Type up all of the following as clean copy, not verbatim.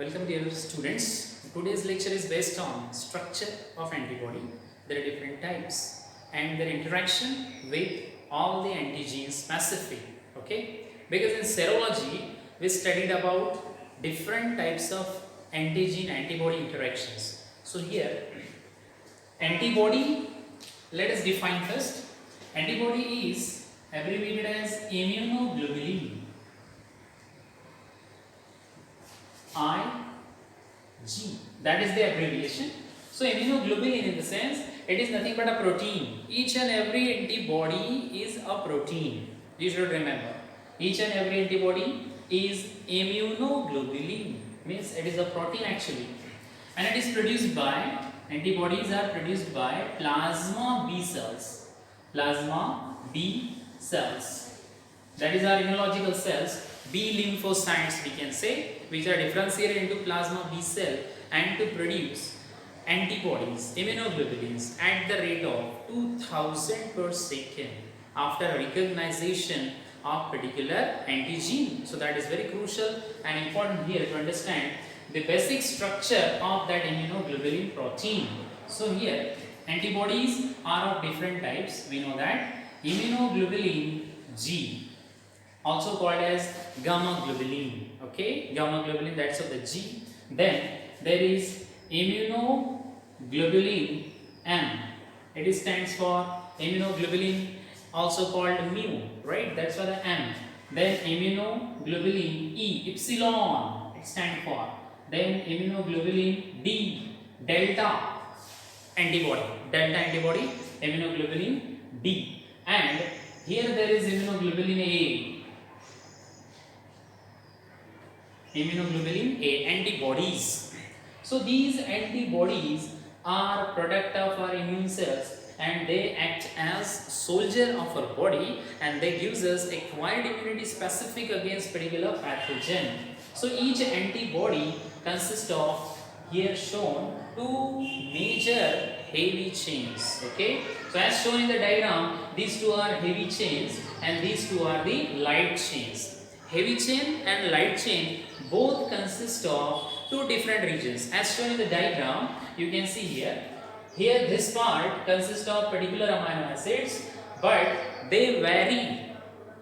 Welcome dear students. Today's lecture is based on structure of antibody. There are different types and their interaction with all the antigens specific. Okay, because in serology we studied about different types of antigen antibody interactions. So here antibody, let us define first. Antibody is abbreviated as immunoglobulin. IG, that is the abbreviation. So immunoglobulin, in the sense, it is nothing but a protein. Each and every antibody is a protein. You should remember, each and every antibody is immunoglobulin, means it is a protein actually, and it is produced by, antibodies are produced by plasma B cells. Plasma B cells, that is our immunological cells. B lymphocytes we can say, which are differentiated into plasma B cell and to produce antibodies, immunoglobulins at the rate of 2000 per second after recognition of particular antigen. So that is very crucial and important here to understand the basic structure of that immunoglobulin protein. So here antibodies are of different types. We know that immunoglobulin G, also called as gamma globulin. Okay, gamma globulin, that's of the G. Then there is immunoglobulin M. It stands for immunoglobulin, also called mu, right? That's for the M. Then immunoglobulin E, epsilon, it stands for. Then immunoglobulin D, delta antibody, immunoglobulin D. And here there is immunoglobulin A. Immunoglobulin A, antibodies. So these antibodies are product of our immune cells and they act as soldier of our body and they gives us acquired immunity specific against particular pathogen. So each antibody consists of, here shown, two major heavy chains. Okay, so as shown in the diagram, these two are heavy chains and these two are the light chains. Heavy chain and light chain both consist of two different regions. As shown in the diagram, you can see here. Here this part consists of particular amino acids, but they vary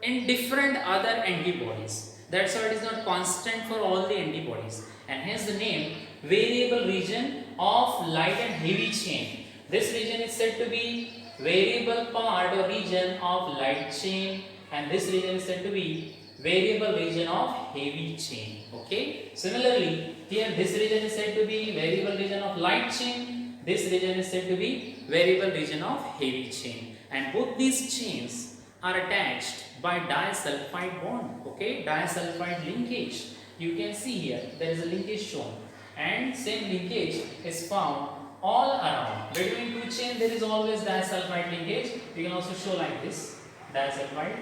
in different other antibodies. That's why it is not constant for all the antibodies. And hence the name variable region of light and heavy chain. This region is said to be variable part or region of light chain, and this region is said to be variable region of heavy chain. Okay, similarly here this region is said to be variable region of light chain, this region is said to be variable region of heavy chain, and both these chains are attached by disulfide bond. Okay, disulfide linkage, you can see here there is a linkage shown and same linkage is found all around. Between two chains there is always disulfide linkage. You can also show like this, disulfide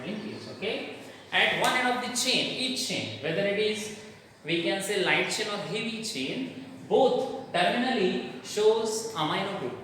linkage. Okay, at one end of the chain, each chain, whether it is, we can say, light chain or heavy chain, both terminally shows amino group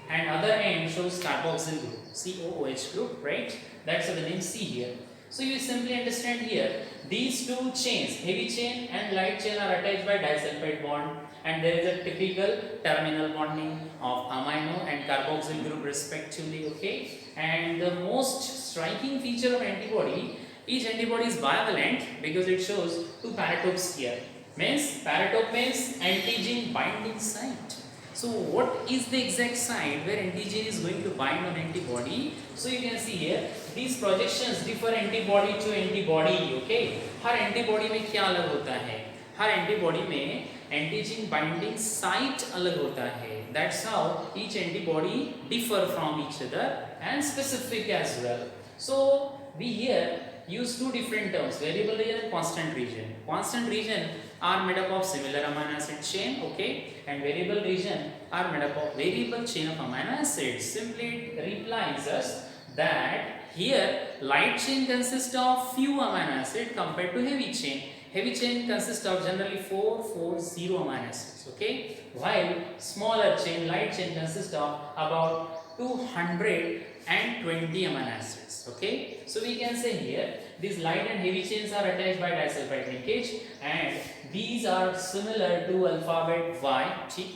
and other end shows carboxyl group, COOH group, right? That's the name C here. So you simply understand here, these two chains, heavy chain and light chain, are attached by disulfide bond, and there is a typical terminal bonding of amino and carboxyl group respectively. Okay, and the most striking feature of antibody, each antibody is bivalent because it shows two paratopes here. Means paratope means antigen binding site. So what is the exact site where antigen is going to bind on antibody? So you can see here, these projections differ antibody to antibody. Okay, her antibody में क्या अलग होता है? हर antibody में antigen binding site अलग होता है. That's how each antibody differ from each other and specific as well. So we here use two different terms, variable region and constant region. Constant region are made up of similar amino acid chain, okay, and variable region are made up of variable chain of amino acids. Simply it replies us that here light chain consists of few amino acids compared to heavy chain. Heavy chain consists of generally 440 amino acids, okay, while smaller chain, light chain, consists of about 200 and 20 amino acids. Okay, so we can say here these light and heavy chains are attached by disulfide linkage and these are similar to alphabet Y. ठीक,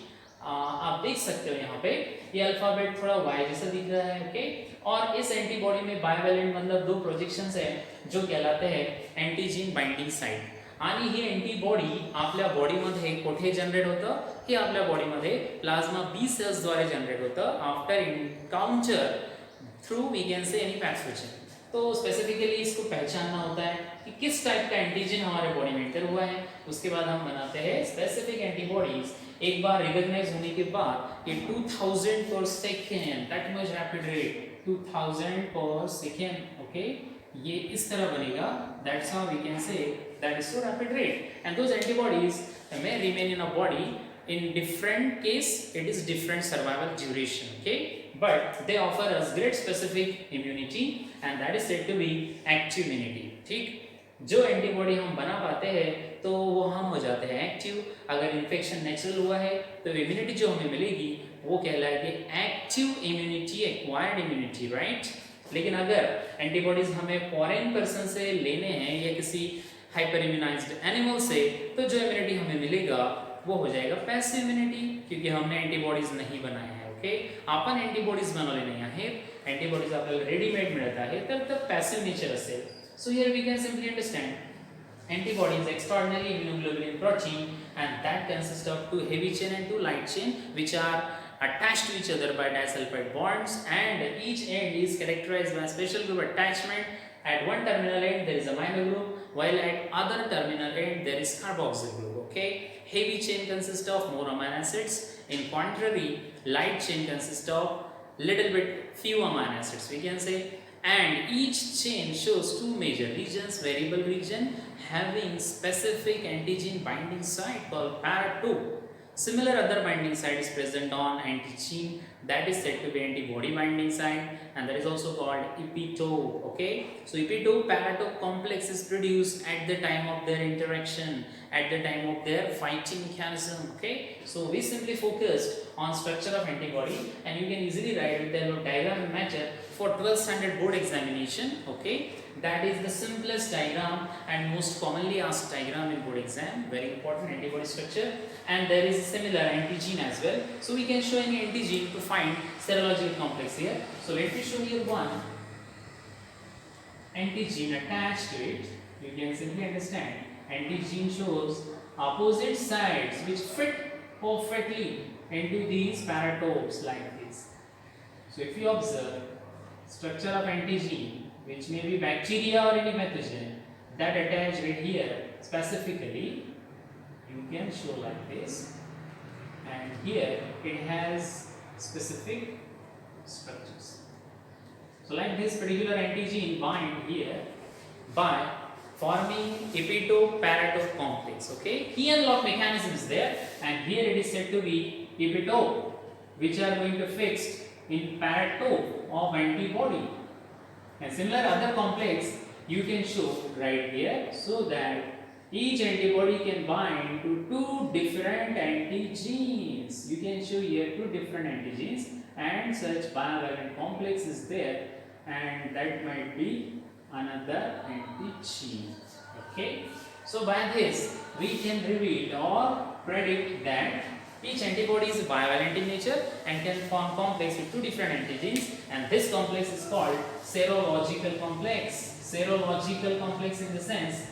आप देख सकते हो यहाँ पे ये alphabet थोड़ा Y जैसा दिख रहा है. ओके, और इस एंटीबॉडी में बायवैलेंट मतलब दो प्रोजेक्शंस है जो कहलाते हैं एंटीजीन बाइंडिंग साइट. आणि ही अँटीबॉडी आपल्या बॉडीमध्ये कुठे जनरेट होतं? हे आपल्या बॉडीमध्ये प्लाझ्मा बी सेल्स द्वारे जनरेट होतं after encounter through we can say any pathogen. तो स्पेसिफिकली इसको पहचानना होता है कि किस टाइप का एंटीजन हमारे बॉडी में एंटर हुआ है. उसके बाद हम बनाते हैं स्पेसिफिक एंटीबॉडीज. एक बार रिकॉग्नाइज होने के बाद ये 2000 per second, that much rapid rate, 2000 per second. Okay, ये इस तरह बनेगा. That's how we can say that is so rapid rate, and those antibodies may remain in a body. In different case it is different survival duration. Okay, but they offer us great specific immunity and that is said to be active immunity. ठीक, जो antibody हम बना पाते हैं तो वो हम हो जाते हैं एक्टिव. अगर इन्फेक्शन नेचुरल हुआ है तो इम्यूनिटी जो हमें मिलेगी वो कहलाएगी active immunity, acquired immunity, right. लेकिन अगर एंटीबॉडीज हमें फॉरेन पर्सन से लेने हैं या किसी हाइपर इम्यूनाइज्ड एनिमल से, तो जो इम्यूनिटी हमें मिलेगा वो हो जाएगा पैसिव इम्यूनिटी, क्योंकि हमने एंटीबॉडीज नहीं बनाए हैं. ओके, आपण एंटीबॉडीज बनवले नाही आहेत, एंटीबॉडीज आपल्याला रेडीमेड मिळत आहे, तर पॅसिव्ह नेचर असेल. So here we can simply understand antibody is extraordinary immunoglobulin protein and that consists of two heavy chain and two light chain which are attached to each other by disulfide bonds, and each end is characterized by special group attachment. At one terminal end there is a amino group, while at other terminal end there is carboxyl group. Okay, heavy chain consists of more amino acids. In contrary, light chain consists of little bit few amino acids, we can say. And each chain shows two major regions. Variable region having specific antigen binding site called para-2. Similar other binding site is present on antigen that is said to be antibody binding site, and that is also called epitope. Okay, so epitope para-2 complex is produced at the time of their interaction, at the time of their fighting mechanism. Okay, so we simply focused on structure of antibody and you can easily write with the diagram matter for 12th standard board examination. Okay, that is the simplest diagram and most commonly asked diagram in board exam. Very important antibody structure, and there is a similar antigen as well. So we can show any antigen to find serological complex here. So let me show here one antigen attached to it. You can simply understand antigen shows opposite sides which fit perfectly into these paratopes like this. So if you observe structure of antigen, which may be bacteria or any pathogen, that attach right here specifically, you can show like this, and here it has specific structures. So like this particular antigen bind here by forming epitope paratope complex. Okay, key and lock mechanism is there, and here it is said to be epitope which are going to fix in paratope of antibody, and similar other complex you can show right here, so that each antibody can bind to two different antigens. You can show here two different antigens and such bivalent complex is there, and that might be another antigen. Okay, so by this we can reveal or predict that each antibody is bivalent in nature and can form complex with two different antigens, and this complex is called serological complex. Serological complex in the sense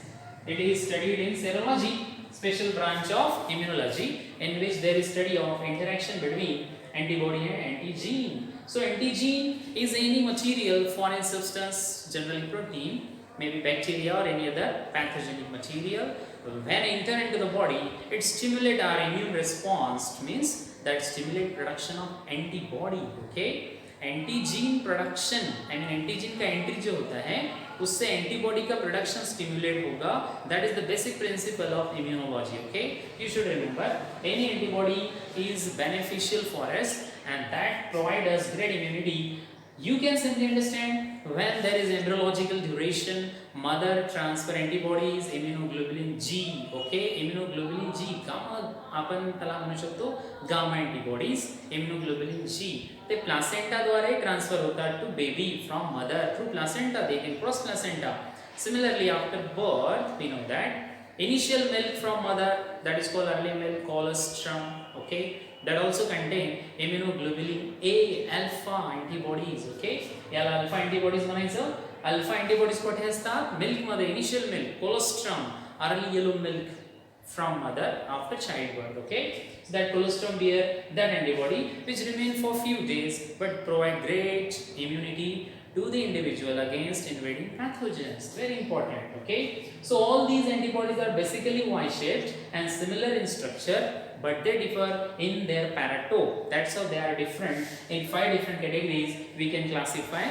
it is studied in serology, special branch of immunology, in which there is study of interaction between antibody and antigen. So antigen is any material, foreign substance, generally protein, maybe bacteria or any other pathogenic material. When enter into the body, it stimulate our immune response, means that stimulate production of antibody. Okay, एंटीजीन production, I mean एंटीजीन का entry जो होता है उससे antibody का production stimulate होगा. That is the basic principle of immunology. Okay, you should remember any antibody is beneficial for us and that provide us great immunity. You can simply understand when there is embryological duration, mother transfer antibodies immunoglobulin G. Okay, immunoglobulin G gamma आपण त्याला म्हणू शकतो gamma antibodies immunoglobulin G ते प्लासेंटाद्वारे transfer होतात to baby from mother through placenta. They can cross placenta. Similarly, after birth, we know that initial milk from mother, that is called early milk, colostrum, okay, that also contain immunoglobulin A alpha antibodies. Okay, याला alpha antibodies म्हणायचं. Alpha antibodies कुठे असतात? Milk मध्ये. Initial milk, colostrum, early yellow milk from mother after childbirth. Okay, so that colostrum bear that antibody which remain for few days but provide great immunity to the individual against invading pathogens. Very important. Okay, so all these antibodies are basically Y-shaped and similar in structure, but they differ in their paratope. That's how they are different. In 5 different categories we can classify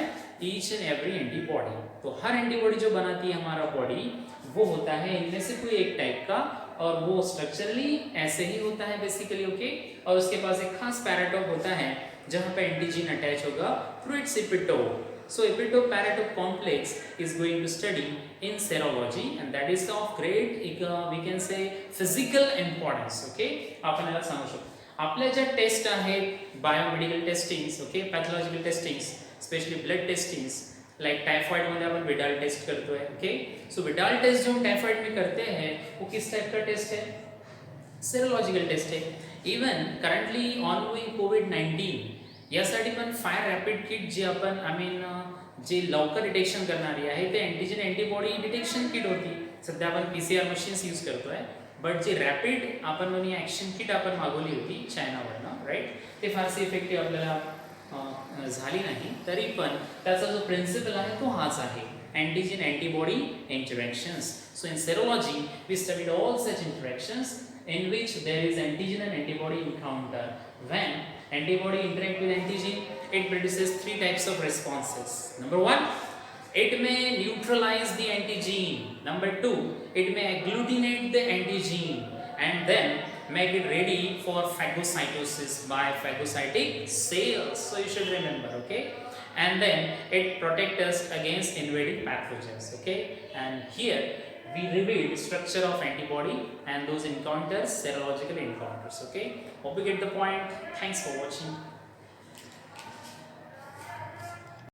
each and every antibody. तो हर antibody जो बनाती है हमारा body वो होता है इनमें से कोई एक टाइप का, और वो स्ट्रक्चरली ऐसे ही होता है बेसिकली. ओके, और उसके पास एक खास पैराटोप होता है जहाँ पे एंटीजन अटैच होगा through it's epitope. So epitope paratope complex is going to study in serology, and that is of great we can say physical importance. Okay, आपण याला सांगू शकतो. आपल्या ज्या टेस्ट आहेत biomedical testings, okay, pathological testings, specially blood testings, like typhoid में अपन Widal test करते हैं. ओके, सो विडाल टेस्ट जो हम टाइफाइड में करते हैं वो किस टाइप का टेस्ट है? सेरोलॉजिकल टेस्ट है. इवन करंटली ऑनगोइंग कोविड-19 यासाठी पण फायर रॅपिड किट जे आपण जे लवकर डिटेक्शन करणारी आहे ते अँटीजन अँटीबॉडी डिटेक्शन किट होती. सध्या आपण PCR मशीन्स यूज करतोय, बट जे रॅपिड आपण म्हणूया ॲक्शन किट आपण मागवली होती चायनावरनं, राईट, ते फारसे इफेक्टिव्ह आपल्याला झाली नाही. तरी पण त्याचा जो प्रिन्सिपल आहे तो हाच आहे, antigen antibody interactions. So in serology we studied all such interactions in which there is antigen and antibody encounter. When antibody interact with antigen, it produces 3 types of responses. Number 1, it may neutralize the antigen. Number 2, it may agglutinate the antigen and then make it ready for phagocytosis by phagocytic cells. So you should remember, okay? And then it protects us against invading pathogens, okay? And here we revealed structure of antibody and those encounters, serological encounters. Okay, hope you get the point. Thanks for watching.